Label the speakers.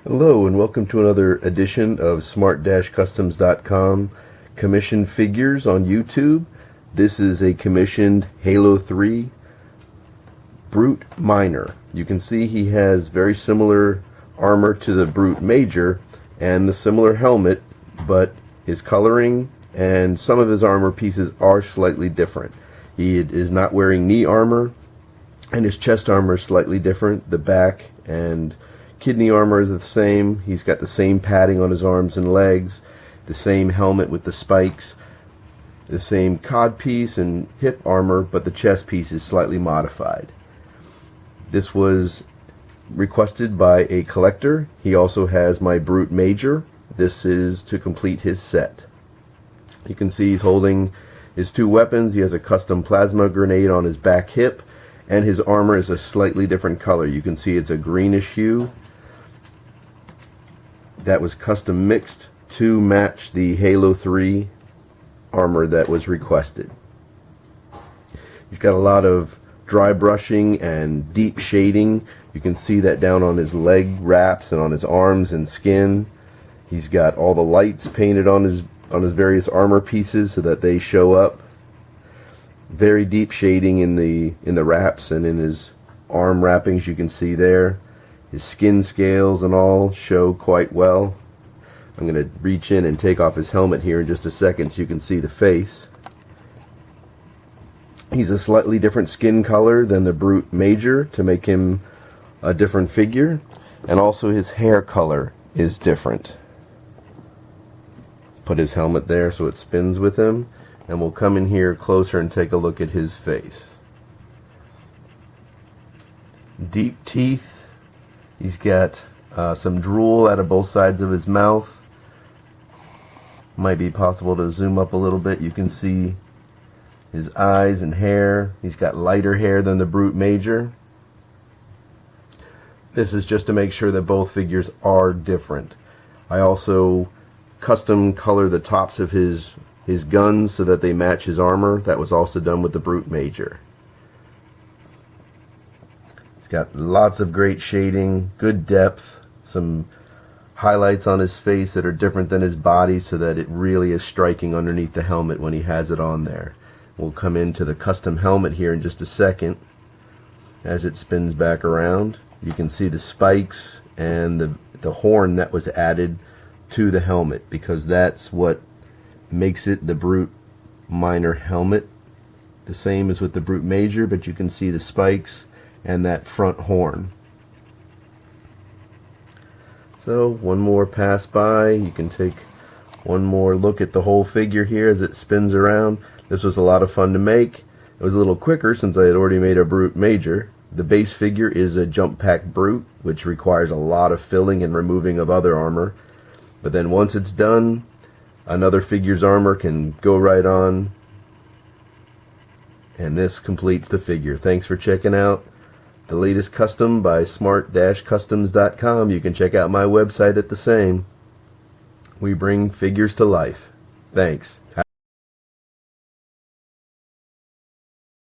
Speaker 1: Hello and welcome to another edition of smart-customs.com commissioned figures on YouTube. This is a commissioned Halo 3 Brute Minor. You can see he has very similar armor to the Brute Major and the similar helmet, but his coloring and some of his armor pieces are slightly different. He is not wearing knee armor, and his chest armor is slightly different. The back and kidney armor is the same. He's got the same padding on his arms and legs, the same helmet with the spikes, the same codpiece and hip armor, but the chest piece is slightly modified. This was requested by a collector. He also has my Brute Major. This is to complete his set. You can see he's holding his two weapons. He has a custom plasma grenade on his back hip, and his armor is a slightly different color. You can see it's a greenish hue that was custom mixed to match the Halo 3 armor that was requested. He's got a lot of dry brushing and deep shading. You can see that down on his leg wraps and on his arms and skin. He's got all the lights painted on his various armor pieces so that they show up. Very deep shading in the wraps and in his arm wrappings, you can see there. His skin scales and all show quite well. I'm going to reach in and take off his helmet here in just a second so you can see the face. He's a slightly different skin color than the Brute Major to make him a different figure, and also his hair color is different. Put his helmet there so it spins with him, and we'll come in here closer and take a look at his face. Deep teeth. He's got some drool out of both sides of his mouth. Might be possible to zoom up a little bit. You can see his eyes and hair. He's got lighter hair than the Brute Major. This is just to make sure that both figures are different. I also custom color the tops of his guns so that they match his armor. That was also done with the Brute Major. Got lots of great shading, good depth, some highlights on his face that are different than his body so that it really is striking underneath the helmet when he has it on there. We'll come into the custom helmet here in just a second. As it spins back around, you can see the spikes and the horn that was added to the helmet, because that's what makes it the Brute Minor helmet. The same as with the Brute Major, but you can see the spikes and that front horn. So one more pass by. You can take one more look at the whole figure here as it spins around. This was a lot of fun to make. It was a little quicker since I had already made a Brute Major. The base figure is a jump pack Brute, which requires a lot of filling and removing of other armor. But then once it's done, another figure's armor can go right on, and this completes the figure. Thanks for checking out the latest custom by smart-customs.com. You can check out my website at the same. We bring figures to life. Thanks.